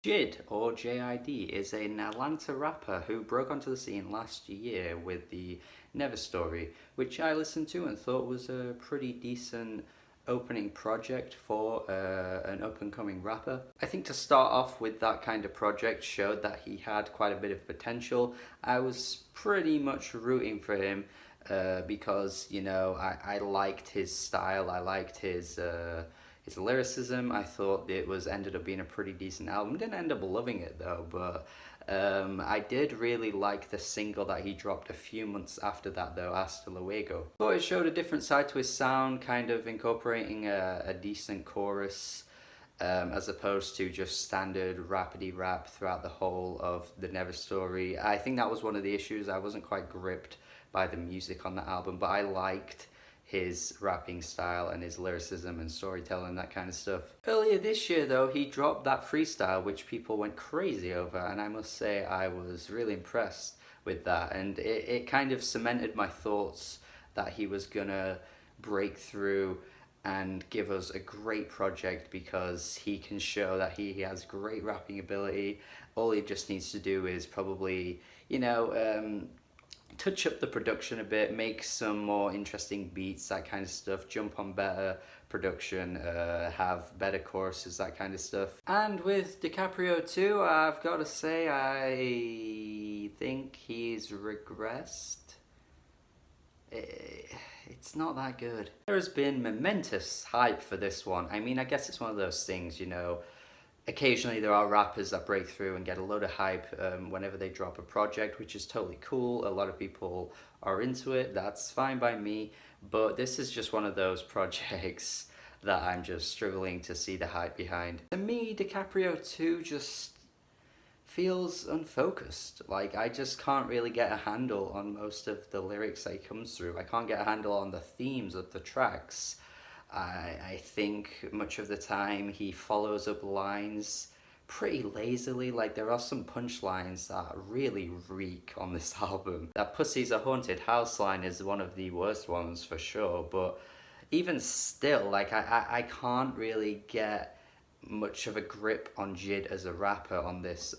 JID, or JID, is an Atlanta rapper who broke onto the scene last year with the Never Story, which I listened to and thought was a pretty decent opening project for an up-and-coming rapper. I think to start off with that kind of project showed that he had quite a bit of potential. I was pretty much rooting for him because, you know, I liked his style, I liked his lyricism. I thought it was ended up being a pretty decent album. Didn't end up loving it though, but I did really like the single that he dropped a few months after that though, Hasta Luego. Thought it showed a different side to his sound, kind of incorporating a decent chorus as opposed to just standard rapidy rap throughout the whole of the Never Story. I think that was one of the issues. I wasn't quite gripped by the music on the album, but I liked his rapping style and his lyricism and storytelling, that kind of stuff. Earlier this year though, he dropped that freestyle which people went crazy over, and I must say I was really impressed with that, and it kind of cemented my thoughts that he was gonna break through and give us a great project because he can show that he has great rapping ability. All he just needs to do is probably, you know, touch up the production a bit, make some more interesting beats, that kind of stuff, jump on better production, have better choruses, that kind of stuff. And with DiCaprio too, I've got to say I think he's regressed. It's not that good. There has been momentous hype for this one. I mean, I guess it's one of those things, you know, occasionally there are rappers that break through and get a load of hype whenever they drop a project, which is totally cool. A lot of people are into it. That's fine by me. But this is just one of those projects that I'm just struggling to see the hype behind. To me, DiCaprio 2 just feels unfocused. Like, I just can't really get a handle on most of the lyrics that he comes through. I can't get a handle on the themes of the tracks. I think much of the time he follows up lines pretty lazily. Like, there are some punchlines that really reek on this album. That "Pussy's a haunted house" line is one of the worst ones for sure, but even still, like, I can't really get much of a grip on JID as a rapper on this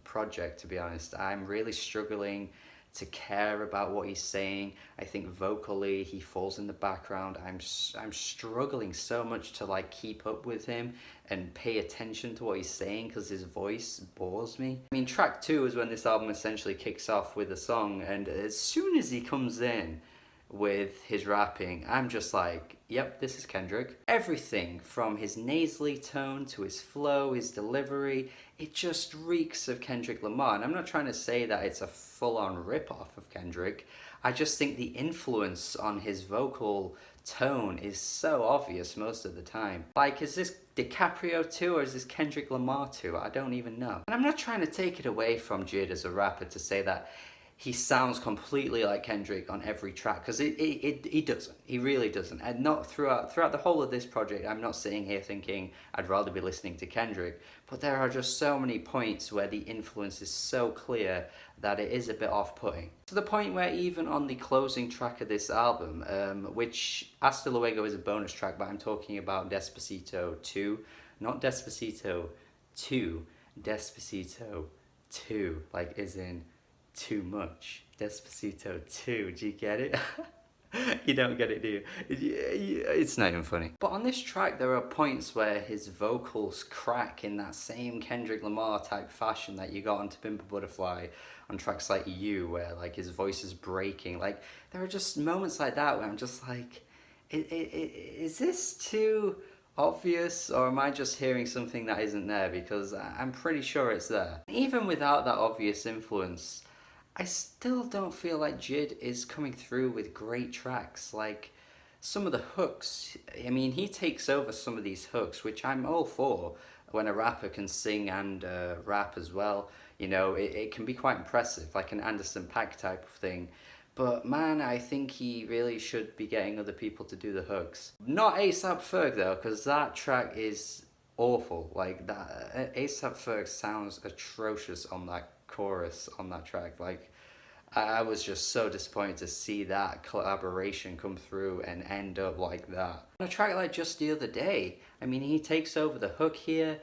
project, to be honest. I'm really struggling to care about what he's saying. I think vocally he falls in the background. I'm struggling so much to like keep up with him and pay attention to what he's saying because his voice bores me. I mean, track 2 is when this album essentially kicks off with a song, and as soon as he comes in with his rapping, I'm just like, yep, this is Kendrick. Everything from his nasally tone to his flow, his delivery, it just reeks of Kendrick Lamar. And I'm not trying to say that it's a full-on rip-off of Kendrick. I just think the influence on his vocal tone is so obvious most of the time. Like, is this DiCaprio 2 or is this Kendrick Lamar 2? I don't even know. And I'm not trying to take it away from JID as a rapper to say that he sounds completely like Kendrick on every track, because he doesn't. He really doesn't. And not throughout the whole of this project, I'm not sitting here thinking I'd rather be listening to Kendrick, but there are just so many points where the influence is so clear that it is a bit off-putting. To the point where even on the closing track of this album, which Hasta Luego is a bonus track, but I'm talking about Despacito 2, not Despacito 2, Despacito 2, like as in too much. Despacito 2, do you get it? You don't get it, do you? It's not even funny. But on this track, there are points where his vocals crack in that same Kendrick Lamar type fashion that you got on To Pimp a Butterfly on tracks like You, where like his voice is breaking. Like, there are just moments like that where I'm just like, is this too obvious, or am I just hearing something that isn't there? Because I'm pretty sure it's there. Even without that obvious influence, I still don't feel like JID is coming through with great tracks. Like, some of the hooks, I mean, he takes over some of these hooks, which I'm all for when a rapper can sing and rap as well. You know, it can be quite impressive, like an Anderson .Paak type of thing. But man, I think he really should be getting other people to do the hooks. Not A$AP Ferg though, because that track is awful. Like, that A$AP Ferg sounds atrocious on that chorus on that track. Like, I was just so disappointed to see that collaboration come through and end up like that. On a track like Just the Other Day, I mean, he takes over the hook here.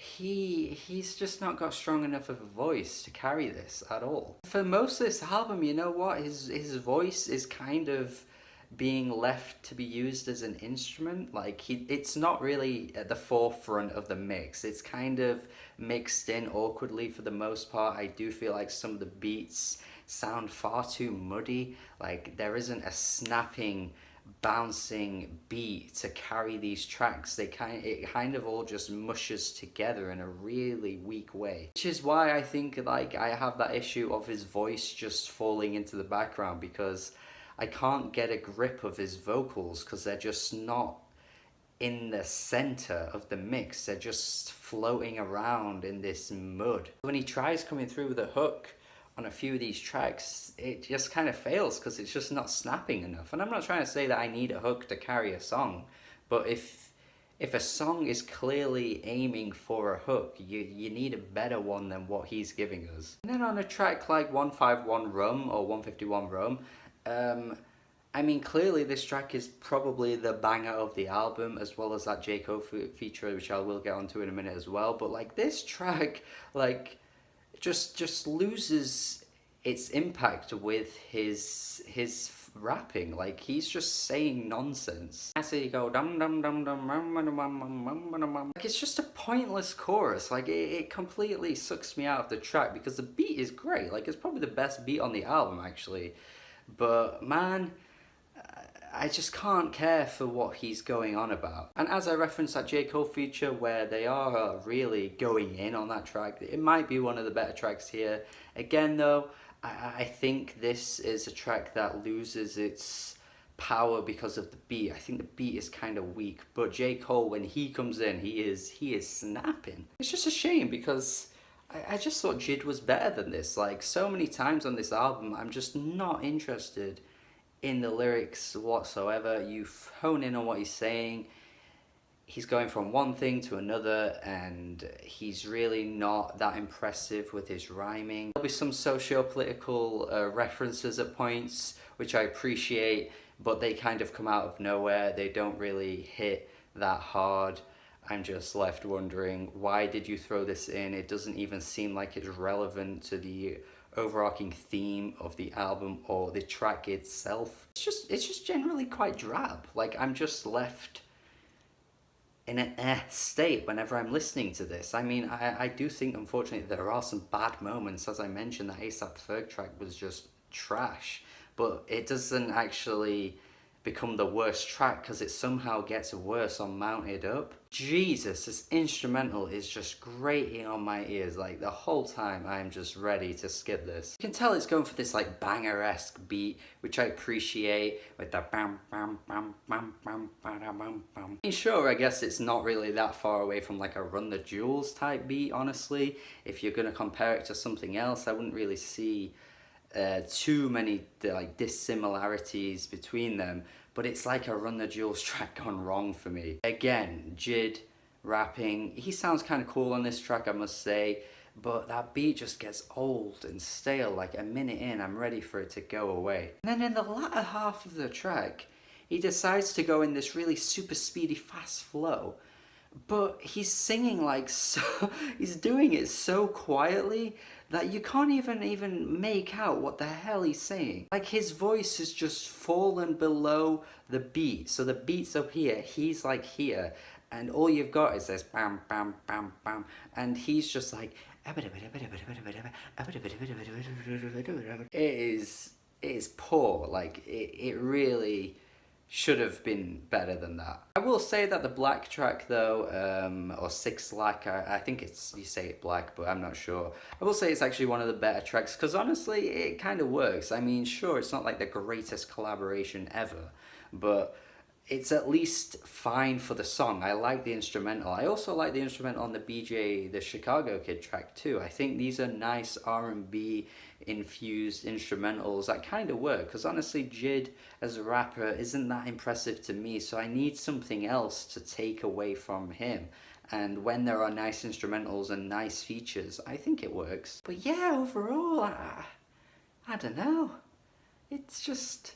he's just not got strong enough of a voice to carry this at all. For most of this album, you know what? His voice is kind of being left to be used as an instrument. Like it's not really at the forefront of the mix. It's kind of mixed in awkwardly for the most part. I do feel like some of the beats sound far too muddy. Like there isn't a snapping, bouncing beat to carry these tracks. It kind of all just mushes together in a really weak way, which is why I think like I have that issue of his voice just falling into the background, because I can't get a grip of his vocals because they're just not in the center of the mix. They're just floating around in this mud. When he tries coming through with a hook on a few of these tracks, it just kind of fails because it's just not snapping enough. And I'm not trying to say that I need a hook to carry a song, but if a song is clearly aiming for a hook, you need a better one than what he's giving us. And then on a track like 151 Rum or 151 Rum, I mean, clearly this track is probably the banger of the album, as well as that J. Cole feature, which I will get onto in a minute as well. But like this track, like just loses its impact with his rapping. Like he's just saying nonsense. I see you go dum dum dum dum dum dum dum dum dum. Like it's just a pointless chorus. Like it completely sucks me out of the track, because the beat is great. Like it's probably the best beat on the album actually. But man, I just can't care for what he's going on about. And as I referenced that J. Cole feature where they are really going in on that track, it might be one of the better tracks here. Again though, I think this is a track that loses its power because of the beat. I think the beat is kind of weak, but J. Cole, when he comes in, he is snapping. It's just a shame because I just thought JID was better than this. Like so many times on this album, I'm just not interested in the lyrics whatsoever. You hone in on what he's saying. He's going from one thing to another, and he's really not that impressive with his rhyming. There'll be some socio-political references at points, which I appreciate, but they kind of come out of nowhere. They don't really hit that hard. I'm just left wondering, why did you throw this in? It doesn't even seem like it's relevant to the overarching theme of the album or the track itself. It's just generally quite drab. Like I'm just left in an state whenever I'm listening to this. I mean, I do think unfortunately there are some bad moments. As I mentioned, that A$AP Ferg track was just trash, but it doesn't actually become the worst track because it somehow gets worse on Mounted Up. Jesus, this instrumental is just grating on my ears. Like the whole time I'm just ready to skip this. You can tell it's going for this like banger-esque beat, which I appreciate, with the bam bam bam bam bam bam bam bam. Sure, I guess it's not really that far away from like a Run the Jewels type beat, honestly. If you're gonna compare it to something else, I wouldn't really see too many like dissimilarities between them, but it's like a Run the Jewels track gone wrong for me. Again, JID rapping, he sounds kind of cool on this track, I must say, but that beat just gets old and stale. Like a minute in, I'm ready for it to go away. And then in the latter half of the track, he decides to go in this really super speedy fast flow, but he's singing like so, he's doing it so quietly that you can't even make out what the hell he's saying. Like his voice has just fallen below the beat. So the beat's up here, he's like here, and all you've got is this bam bam bam bam, and he's just like it is poor. Like it really should have been better than that. I will say that the Black track though, or Six Lack, I think it's, you say it Black, but I'm not sure. I will say it's actually one of the better tracks, because honestly, it kind of works. I mean, sure, it's not like the greatest collaboration ever, but it's at least fine for the song. I like the instrumental. I also like the instrumental on the BJ, the Chicago Kid track too. I think these are nice R&B infused instrumentals that kind of work, because honestly JID as a rapper isn't that impressive to me, so I need something else to take away from him. And when there are nice instrumentals and nice features, I think it works. But yeah, overall, I don't know. It's just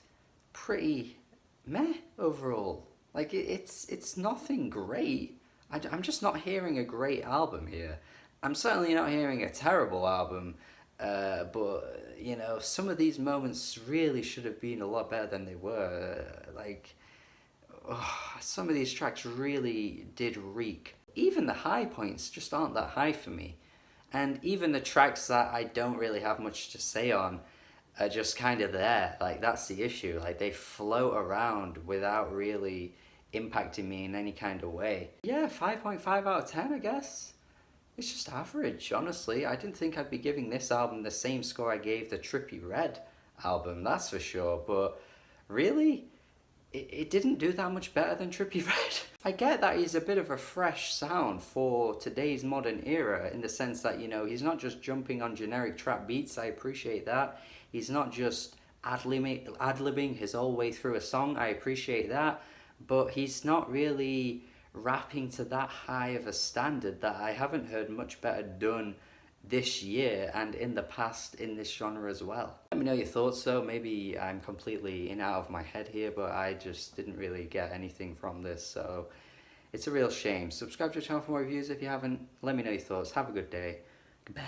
pretty meh overall. Like it's nothing great. I'm just not hearing a great album here. I'm certainly not hearing a terrible album, but you know, some of these moments really should have been a lot better than they were. Like, oh, some of these tracks really did reek. Even the high points just aren't that high for me. And even the tracks that I don't really have much to say on are just kind of there. Like, that's the issue. Like, they float around without really impacting me in any kind of way. Yeah, 5.5 out of 10, I guess. It's just average, honestly. I didn't think I'd be giving this album the same score I gave the Trippie Redd album, that's for sure. But really, it didn't do that much better than Trippie Redd. I get that he's a bit of a fresh sound for today's modern era, in the sense that, you know, he's not just jumping on generic trap beats. I appreciate that. He's not just ad-libbing his whole way through a song. I appreciate that. But he's not really rapping to that high of a standard that I haven't heard much better done this year and in the past in this genre as well. Let me know your thoughts though. Maybe I'm completely in out of my head here, but I just didn't really get anything from this, so it's a real shame. Subscribe to the channel for more reviews if you haven't. Let me know your thoughts. Have a good day. Goodbye.